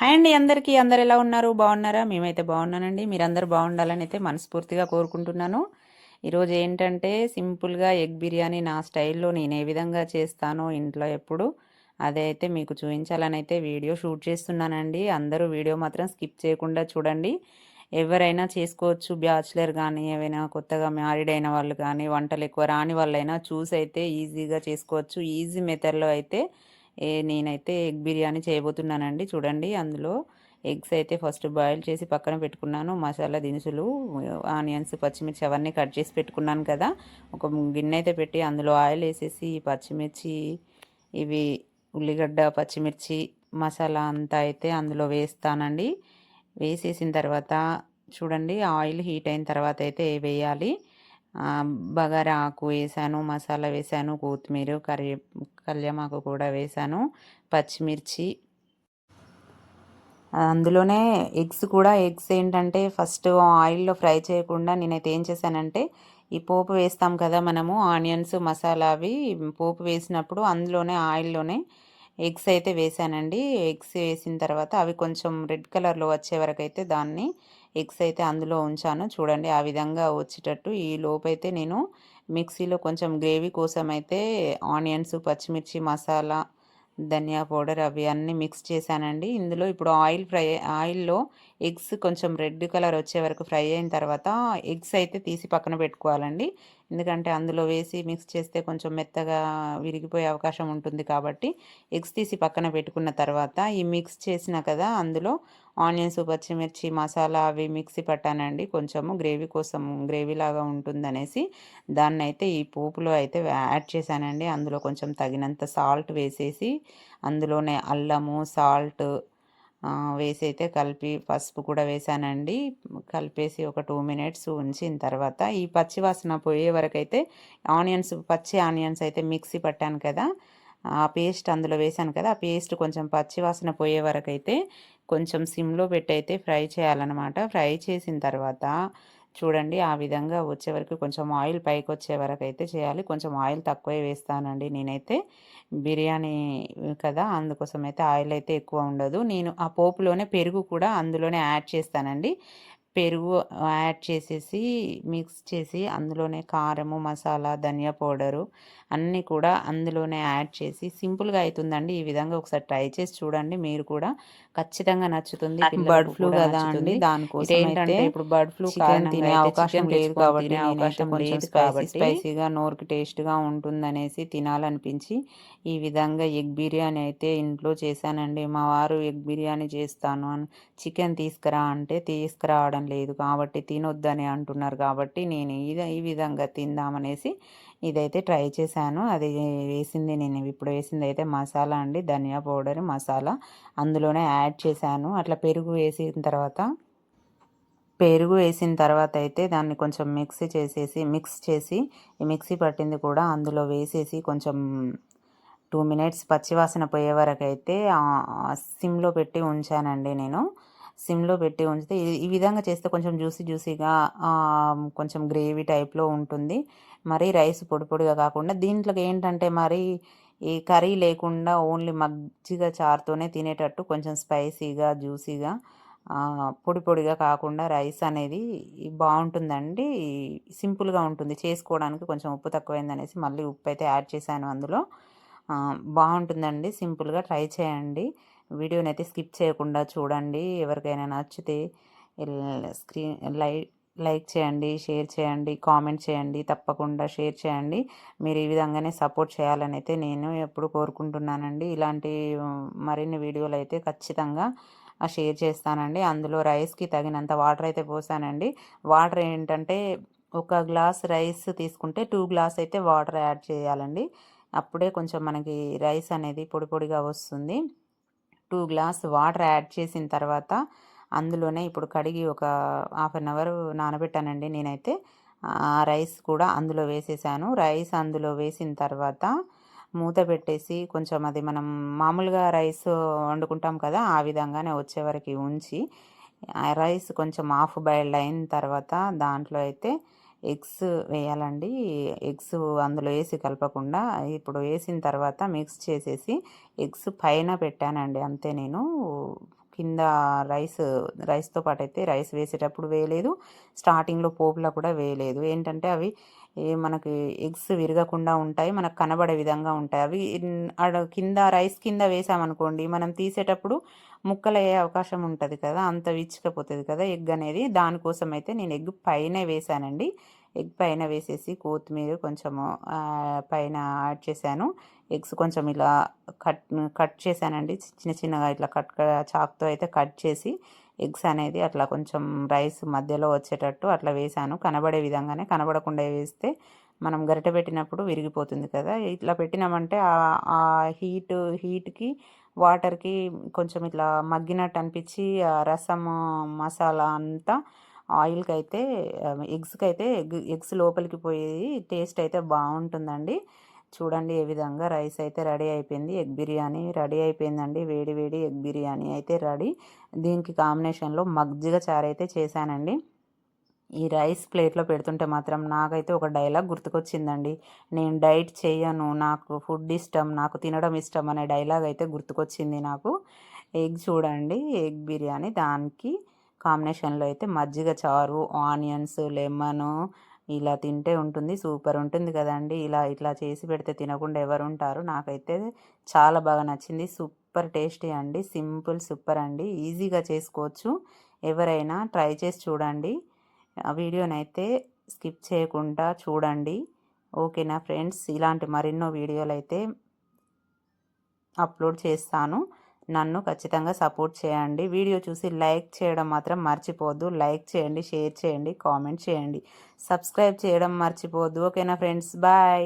Hi అండి అందరికీ. అందరు ఎలా ఉన్నారు? బాగున్నారా? మేమైతే బాగున్నానండి. మీరందరూ బాగుండాలని అయితే మనస్ఫూర్తిగా కోరుకుంటున్నాను. ఈరోజు ఏంటంటే సింపుల్గా ఎగ్ బిర్యానీ నా స్టైల్లో నేను ఏ విధంగా చేస్తానో ఇంట్లో ఎప్పుడు అదే అయితే మీకు చూపించాలని అయితే వీడియో షూట్ చేస్తున్నానండి. అందరూ వీడియో మాత్రం స్కిప్ చేయకుండా చూడండి. ఎవరైనా చేసుకోవచ్చు, బ్యాచులర్ కానీ ఏవైనా కొత్తగా మ్యారీడ్ అయిన వాళ్ళు కానీ వంటలు ఎక్కువ రాని వాళ్ళైనా చూసి అయితే ఈజీగా చేసుకోవచ్చు. ఈజీ మెథడ్లో అయితే నేనైతే ఎగ్ బిర్యానీ చేయబోతున్నానండి. చూడండి, అందులో ఎగ్స్ అయితే ఫస్ట్ బాయిల్ చేసి పక్కన పెట్టుకున్నాను. మసాలా దినుసులు, ఆనియన్స్, పచ్చిమిర్చి అవన్నీ కట్ చేసి పెట్టుకున్నాను కదా. ఒక గిన్నె అయితే పెట్టి అందులో ఆయిల్ వేసేసి పచ్చిమిర్చి, ఇవి ఉల్లిగడ్డ, పచ్చిమిర్చి, మసాలా అంతా అయితే అందులో వేస్తానండి. వేసేసిన తర్వాత చూడండి, ఆయిల్ హీట్ అయిన తర్వాత అయితే వేయాలి. బగారా ఆకు వేసాను, మసాలా వేసాను, కొత్తిమీర, కల్యమాకు కూడా వేసాను, పచ్చిమిర్చి. అందులోనే ఎగ్స్ ఏంటంటే ఫస్ట్ ఆయిల్లో ఫ్రై చేయకుండా నేనైతే ఏం చేశానంటే, ఈ పోపు వేస్తాం కదా మనము, ఆనియన్స్, మసాలా అవి పోపు వేసినప్పుడు అందులోనే ఆయిల్లోనే ఎగ్స్ అయితే వేసానండి. ఎగ్స్ వేసిన తర్వాత అవి కొంచెం రెడ్ కలర్లో వచ్చే వరకు అయితే దాన్ని ఎగ్స్ అయితే అందులో ఉంచాను. చూడండి, ఆ విధంగా వచ్చేటట్టు ఈ లోపైతే నేను మిక్సీలో కొంచెం గ్రేవీ కోసం అయితే ఆనియన్స్, పచ్చిమిర్చి, మసాలా, ధనియా పౌడర్ అవి అన్నీ మిక్స్ చేశానండి. ఇందులో ఇప్పుడు ఆయిల్లో ఎగ్స్ కొంచెం రెడ్ కలర్ వచ్చే వరకు ఫ్రై అయిన తర్వాత ఎగ్స్ అయితే తీసి పక్కన పెట్టుకోవాలండి. ఎందుకంటే అందులో వేసి మిక్స్ చేస్తే కొంచెం మెత్తగా విరిగిపోయే అవకాశం ఉంటుంది కాబట్టి ఎగ్స్ తీసి పక్కన పెట్టుకున్న తర్వాత ఈ మిక్స్ చేసిన కదా అందులో ఆనియన్స్, పచ్చిమిర్చి, మసాలా అవి మిక్సీ పట్టానండి. కొంచెము గ్రేవీ కోసం, గ్రేవీ లాగా ఉంటుందనేసి దాన్నైతే ఈ పోపులో అయితే యాడ్ చేశానండి. అందులో కొంచెం తగినంత సాల్ట్ వేసేసి అందులోనే అల్లము, సాల్ట్ వేసి అయితే కలిపి, పసుపు కూడా వేసానండి. కలిపేసి ఒక 2 మినిట్స్ ఉంచిన తర్వాత ఈ పచ్చివాసన పోయే వరకు అయితే పచ్చి ఆనియన్స్ అయితే మిక్సీ పట్టాను కదా, ఆ పేస్ట్ అందులో వేసాను కదా, ఆ పేస్ట్ కొంచెం పచ్చివాసన పోయే వరకు అయితే కొంచెం సిమ్లో పెట్టి అయితే ఫ్రై చేయాలన్నమాట. ఫ్రై చేసిన తర్వాత చూడండి, ఆ విధంగా వచ్చే వరకు కొంచెం ఆయిల్ పైకి వచ్చే వరకు అయితే చేయాలి. కొంచెం ఆయిల్ తక్కువే వేస్తానండి నేనైతే, బిర్యానీ కదా అందుకోసం అయితే ఆయిల్ అయితే ఎక్కువ ఉండదు. నేను ఆ పోపులోనే పెరుగు కూడా అందులోనే యాడ్ చేస్తానండి. పెరుగు యాడ్ చేసేసి మిక్స్ చేసి అందులోనే కారము, మసాలా, ధనియా పౌడరు అన్నీ కూడా అందులోనే యాడ్ చేసి సింపుల్గా అవుతుందండి. ఈ విధంగా ఒకసారి ట్రై చేసి చూడండి, మీరు కూడా ఖచ్చితంగా నచ్చుతుంది. బర్డ్ ఫ్లూ కదా అండి, దానికోసం అయితే ఇప్పుడు బర్డ్ ఫ్లూ చికెన్ తినే అవకాశం లేదు కాబట్టి నేనైతే కొంచెం స్పైసీగా నోరుకి టేస్ట్గా ఉంటుందనేసి తినాలనిపించి ఈ విధంగా ఎగ్ బిర్యానీ అయితే ఇంట్లో చేశానండి. మా వారు ఎగ్ బిర్యానీ చేస్తాను అని చికెన్ తీసుకురా అంటే తీసుకురావడం లేదు కాబట్టి తినొద్దని అంటున్నారు కాబట్టి నేను ఈ విధంగా తిందామనేసి ఇదైతే ట్రై చేశాను. అది నేను ఇప్పుడు వేసింది అయితే మసాలా అండి, ధనియా పౌడర్, మసాలా అందులోనే యాడ్ చేశాను. అట్లా పెరుగు వేసిన తర్వాత అయితే దాన్ని కొంచెం మిక్స్ చేసి ఈ మిక్సీ పట్టింది కూడా అందులో వేసేసి కొంచెం 2 మినిట్స్ పచ్చివాసన పోయే వరకు అయితే సిమ్లో పెట్టి ఉంచానండి నేను. సిమ్లో పెట్టి ఉంచితే ఈ విధంగా చేస్తే కొంచెం జ్యూసీగా కొంచెం గ్రేవీ టైప్లో ఉంటుంది. మరి రైస్ పొడి పొడిగా కాకుండా దీంట్లోకి ఏంటంటే మరి ఈ కర్రీ లేకుండా ఓన్లీ మజ్జిగ చారుతోనే తినేటట్టు కొంచెం స్పైసీగా, జ్యూసీగా, పొడి పొడిగా కాకుండా రైస్ అనేది బాగుంటుందండి. సింపుల్గా ఉంటుంది చేసుకోవడానికి. కొంచెం ఉప్పు తక్కువైందనేసి మళ్ళీ ఉప్పు అయితే యాడ్ చేశాను అందులో. బాగుంటుందండి, సింపుల్గా ట్రై చేయండి. వీడియోని అయితే స్కిప్ చేయకుండా చూడండి. ఎవరికైనా నచ్చితే స్క్రీన్ లైక్ చేయండి, షేర్ చేయండి, కామెంట్ చేయండి, తప్పకుండా షేర్ చేయండి. మీరు ఈ విధంగానే సపోర్ట్ చేయాలని అయితే నేను ఎప్పుడు కోరుకుంటున్నానండి. ఇలాంటి మరిన్ని వీడియోలు అయితే ఖచ్చితంగా షేర్ చేస్తానండి. అందులో రైస్కి తగినంత వాటర్ అయితే పోసానండి. వాటర్ ఏంటంటే ఒక గ్లాస్ రైస్ తీసుకుంటే 2 గ్లాస్ అయితే వాటర్ యాడ్ చేయాలండి. అప్పుడే కొంచెం మనకి రైస్ అనేది పొడి పొడిగా వస్తుంది. 2 గ్లాస్ వాటర్ యాడ్ చేసిన తర్వాత అందులోనే ఇప్పుడు కడిగి ఒక హాఫ్ అన్ అవర్ నానబెట్టానండి నేనైతే. రైస్ కూడా అందులో వేసేసాను. రైస్ అందులో వేసిన తర్వాత మూత పెట్టేసి కొంచెం అది మనం మామూలుగా రైస్ వండుకుంటాం కదా, ఆ విధంగానే వచ్చే వరకు ఉంచి రైస్ కొంచెం హాఫ్ బాయిల్డ్ అయిన తర్వాత దాంట్లో అయితే ఎగ్స్ వేయాలండి. ఎగ్స్ అందులో వేసి కలపకుండా ఇప్పుడు వేసిన తర్వాత మిక్స్ చేసేసి ఎగ్స్ పైన పెట్టానండి అంతే. నేను కింద రైస్తో పాటు అయితే రైస్ వేసేటప్పుడు వేయలేదు, స్టార్టింగ్లో పోపులో కూడా వేయలేదు. ఏంటంటే అవి మనకి ఎగ్స్ విరగకుండా ఉంటాయి, మనకు కనబడే విధంగా ఉంటాయి. అవి కింద రైస్ కింద వేసామనుకోండి, మనం తీసేటప్పుడు ముక్కలయ్యే అవకాశం ఉంటుంది కదా, అంత విచ్చుకపోతుంది కదా ఎగ్ అనేది. దానికోసం అయితే నేను ఎగ్ పైనే వేసానండి. ఎగ్ పైన వేసేసి కొత్తిమీర కొంచెము పైన యాడ్ చేశాను. ఎగ్స్ కొంచెం ఇలా కట్ కట్ చేశానండి, చిన్న చిన్నగా ఇట్లా చాక్తో అయితే కట్ చేసి ఎగ్స్ అనేది అట్లా కొంచెం రైస్ మధ్యలో వచ్చేటట్టు అట్లా వేసాను. కనబడే విధంగానే, కనబడకుండా వేస్తే మనం గరిటె పెట్టినప్పుడు విరిగిపోతుంది కదా. ఇట్లా పెట్టినామంటే ఆ హీట్కి వాటర్కి కొంచెం ఇట్లా మగ్గినట్టు అనిపించి ఆ రసము మసాలా అంతా ఆయిల్కి అయితే ఎగ్స్కి అయితే ఎగ్స్ లోపలికి పోయి టేస్ట్ అయితే బాగుంటుందండి. చూడండి ఏ విధంగా రైస్ అయితే రెడీ అయిపోయింది. ఎగ్ బిర్యానీ రెడీ అయిపోయిందండి. వేడి వేడి ఎగ్ బిర్యానీ అయితే రెడీ. దీనికి కాంబినేషన్లో మజ్జిగ చారు అయితే చేశానండి. ఈ రైస్ ప్లేట్లో పెడుతుంటే మాత్రం నాకైతే ఒక డైలాగ్ గుర్తుకొచ్చిందండి. నేను డైట్ చేయను, నాకు ఫుడ్ ఇష్టం, నాకు తినడం ఇష్టం అనే డైలాగ్ అయితే గుర్తుకొచ్చింది నాకు. ఎగ్ చూడండి, ఎగ్ బిర్యానీ, దానికి కాంబినేషన్లో అయితే మజ్జిగ చారు, ఆనియన్స్, లెమను ఇలా తింటే ఉంటుంది, సూపర్ ఉంటుంది కదండి. ఇట్లా చేసి పెడితే తినకుండా ఎవరు ఉంటారు. నాకైతే చాలా బాగా నచ్చింది. సూపర్ టేస్టీ అండి, సింపుల్ సూపర్ అండి, ఈజీగా చేసుకోవచ్చు. ఎవరైనా ట్రై చేసి చూడండి. ఆ వీడియోనైతే స్కిప్ చేయకుండా చూడండి. ఓకేనా ఫ్రెండ్స్, ఇలాంటి మరెన్నో వీడియోలు అయితే అప్లోడ్ చేస్తాను. నన్ను ఖచ్చితంగా సపోర్ట్ చేయండి. వీడియో చూసి లైక్ చేయడం మాత్రం మర్చిపోవద్దు. లైక్ చేయండి, షేర్ చేయండి, కామెంట్ చేయండి, సబ్స్క్రైబ్ చేయడం మర్చిపోవద్దు. ఓకేనా ఫ్రెండ్స్, బాయ్.